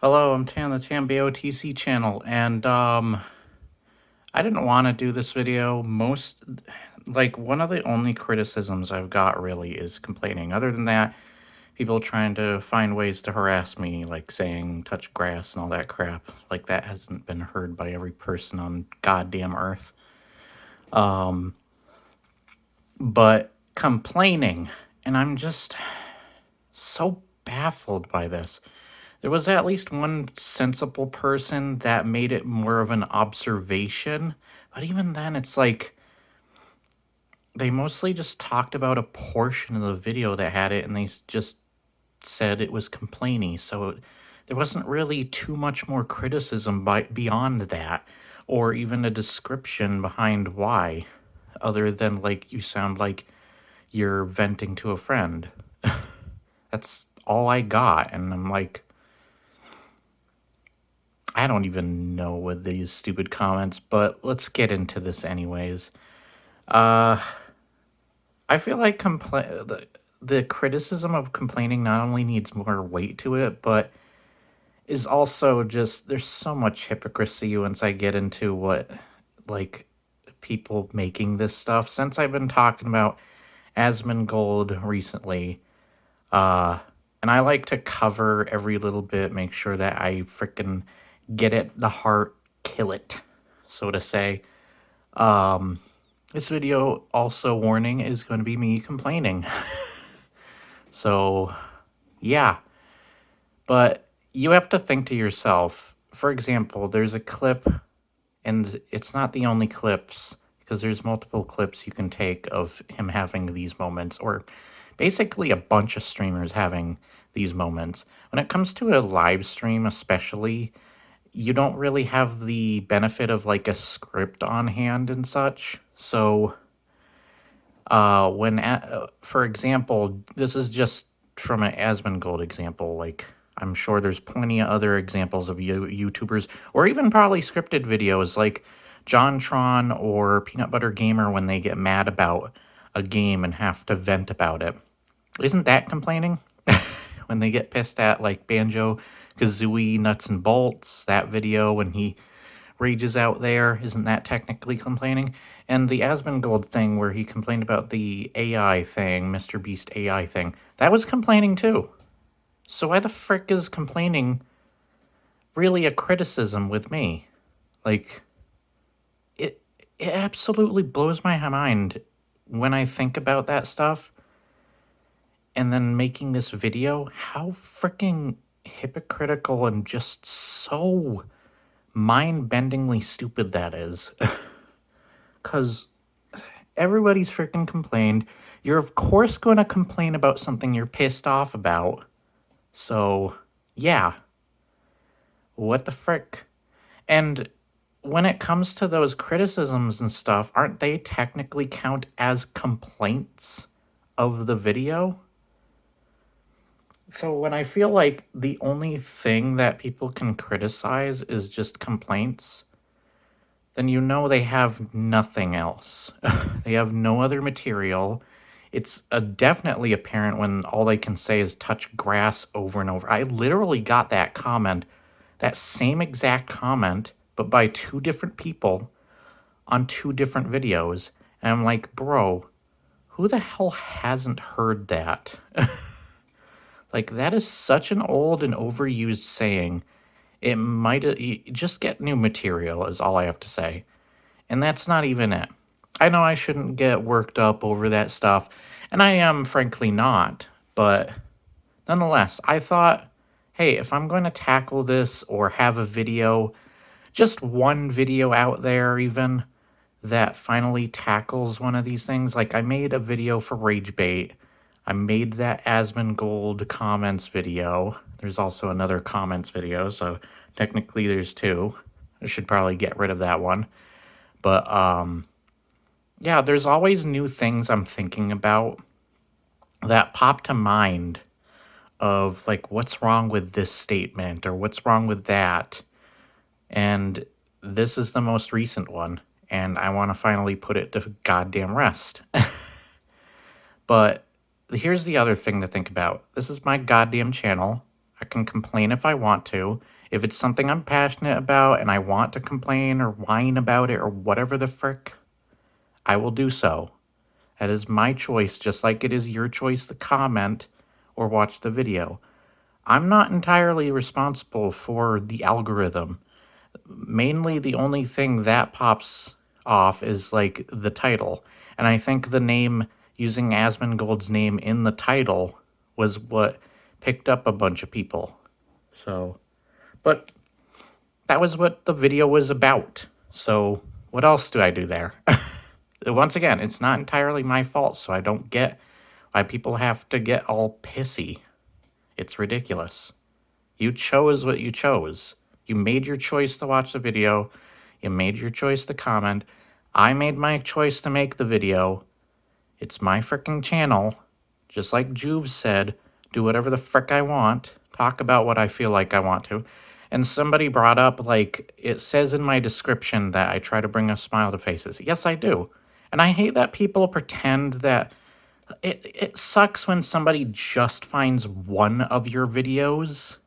Hello, I'm Tan, the Tan BOTC channel, and I didn't want to do this video. One of the only criticisms I've got really is complaining. Other than that, people trying to find ways to harass me, like saying touch grass and all that crap. Like that hasn't been heard by every person on goddamn earth. But complaining, and I'm just so baffled by this. There was at least one sensible person that made it more of an observation, but even then, it's like they mostly just talked about a portion of the video that had it, and they just said it was complainy. So there wasn't really too much more criticism beyond that, or even a description behind why, other than like you sound like you're venting to a friend. That's all I got, and I'm like, I don't even know with these stupid comments, but let's get into this anyways. I feel like the criticism of complaining not only needs more weight to it, but is also just, there's so much hypocrisy once I get into what, like, people making this stuff. Since I've been talking about Asmongold recently, and I like to cover every little bit, make sure that I frickin' get it, the heart, kill it, so to say. This video, also warning, is going to be me complaining. So, yeah. But you have to think to yourself, for example, there's a clip, and it's not the only clips, because there's multiple clips you can take of him having these moments, or basically a bunch of streamers having these moments. When it comes to a live stream especially, you don't really have the benefit of like a script on hand and such. So for example, this is just from an Asmongold example, like I'm sure there's plenty of other examples of YouTubers, or even probably scripted videos like JonTron or Peanut Butter Gamer when they get mad about a game and have to vent about it. Isn't that complaining? When they get pissed at like Banjo-Kazooie Nuts and Bolts, that video when he rages out there, isn't that technically complaining? And the Asmongold thing where he complained about the AI thing, Mr. Beast AI thing, that was complaining too. So why the frick is complaining really a criticism with me? Like, it absolutely blows my mind when I think about that stuff. And then making this video, how freaking hypocritical and just so mind-bendingly stupid that is. Because everybody's freaking complained. You're of course going to complain about something you're pissed off about. So, yeah. What the frick? And when it comes to those criticisms and stuff, aren't they technically count as complaints of the video? So when I feel like the only thing that people can criticize is just complaints, then you know they have nothing else. They have no other material. It's definitely apparent when all they can say is touch grass over and over. I literally got that comment, that same exact comment, but by two different people on two different videos. And I'm like, bro, who the hell hasn't heard that? Like, that is such an old and overused saying. It might just get new material is all I have to say. And that's not even it. I know I shouldn't get worked up over that stuff, and I am frankly not, but nonetheless, I thought, hey, if I'm going to tackle this or have a video, just one video out there even, that finally tackles one of these things, like I made a video for Rage Bait, I made that Asmongold comments video. There's also another comments video, so technically there's two. I should probably get rid of that one. But, yeah, there's always new things I'm thinking about that pop to mind of, like, what's wrong with this statement or what's wrong with that. And this is the most recent one, and I want to finally put it to goddamn rest. But here's the other thing to think about. This is my goddamn channel. I can complain if I want to. If it's something I'm passionate about and I want to complain or whine about it or whatever the frick, I will do so. That is my choice, just like it is your choice to comment or watch the video. I'm not entirely responsible for the algorithm. Mainly, the only thing that pops off is like the title. And I think the name, using Asmongold's name in the title, was what picked up a bunch of people. So, but that was what the video was about. So, what else do I do there? Once again, it's not entirely my fault, so I don't get why people have to get all pissy. It's ridiculous. You chose what you chose. You made your choice to watch the video. You made your choice to comment. I made my choice to make the video. It's my freaking channel. Just like Juve said, do whatever the frick I want. Talk about what I feel like I want to. And somebody brought up, like, it says in my description that I try to bring a smile to faces. Yes, I do. And I hate that people pretend that it sucks when somebody just finds one of your videos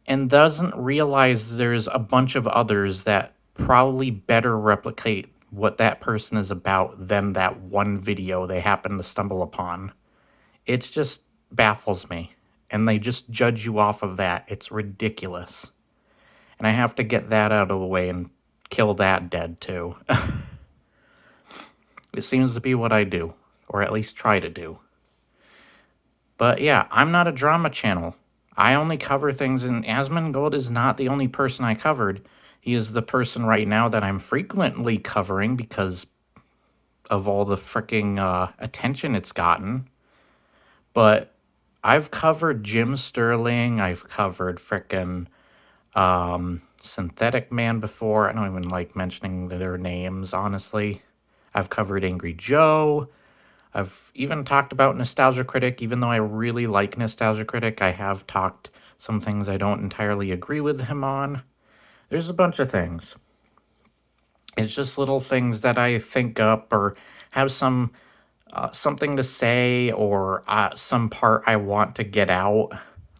and doesn't realize there's a bunch of others that probably better replicate what that person is about than that one video they happen to stumble upon. It just baffles me. And they just judge you off of that. It's ridiculous. And I have to get that out of the way and kill that dead too. It seems to be what I do, or at least try to do. But yeah, I'm not a drama channel. I only cover things, and Asmongold is not the only person I covered. He is the person right now that I'm frequently covering because of all the freaking attention it's gotten. But I've covered Jim Sterling. I've covered frickin' Synthetic Man before. I don't even like mentioning their names, honestly. I've covered Angry Joe. I've even talked about Nostalgia Critic, even though I really like Nostalgia Critic. I have talked some things I don't entirely agree with him on. There's a bunch of things. It's just little things that I think up or have something to say or some part I want to get out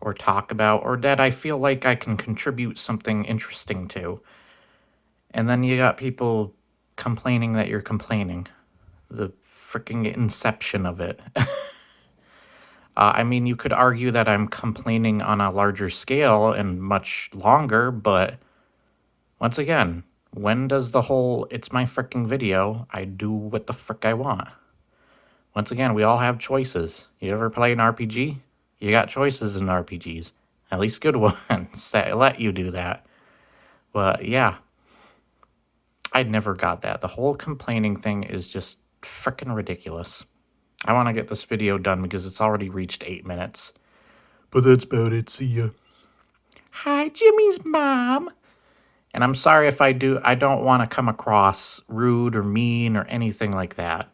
or talk about or that I feel like I can contribute something interesting to. And then you got people complaining that you're complaining. The freaking inception of it. I mean, you could argue that I'm complaining on a larger scale and much longer, but once again, when does the whole it's my freaking video, I do what the frick I want? Once again, we all have choices. You ever play an RPG? You got choices in RPGs. At least good ones that let you do that. But yeah, I never got that. The whole complaining thing is just freaking ridiculous. I want to get this video done because it's already reached 8 minutes. But that's about it. See ya. Hi, Jimmy's mom. And I'm sorry if I don't want to come across rude or mean or anything like that.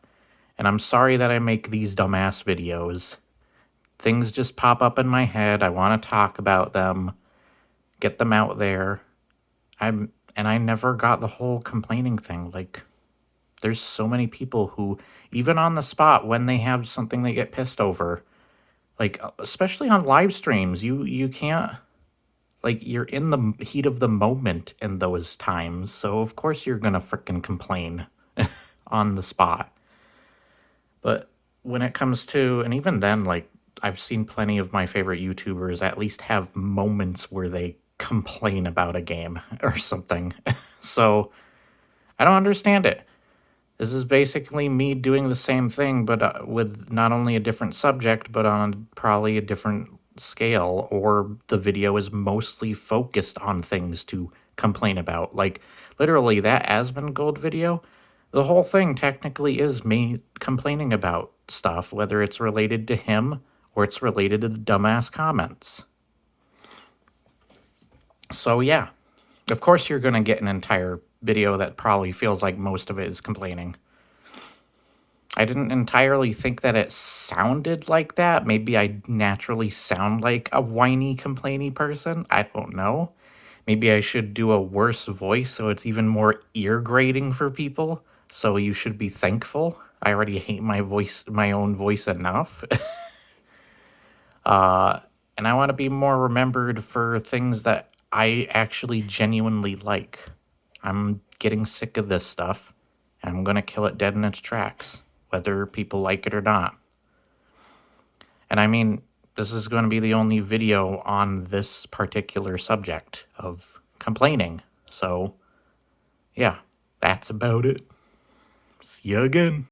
And I'm sorry that I make these dumbass videos. Things just pop up in my head. I want to talk about them. Get them out there. And I never got the whole complaining thing. Like, there's so many people who, even on the spot, when they have something they get pissed over, like, especially on live streams, you can't, like, you're in the heat of the moment in those times, so of course you're gonna frickin' complain on the spot. But when it comes to, and even then, like, I've seen plenty of my favorite YouTubers at least have moments where they complain about a game or something. So, I don't understand it. This is basically me doing the same thing, but with not only a different subject, but on probably a different scale, or the video is mostly focused on things to complain about. Like, literally, that Asmongold video, the whole thing technically is me complaining about stuff, whether it's related to him or it's related to the dumbass comments. So, yeah. Of course you're going to get an entire video that probably feels like most of it is complaining. I didn't entirely think that it sounded like that. Maybe I naturally sound like a whiny, complainy person. I don't know. Maybe I should do a worse voice so it's even more ear grating for people. So you should be thankful. I already hate my voice, my own voice enough. And I want to be more remembered for things that I actually genuinely like. I'm getting sick of this stuff, and I'm going to kill it dead in its tracks, whether people like it or not. And I mean, this is going to be the only video on this particular subject of complaining. So, yeah, that's about it. See you again.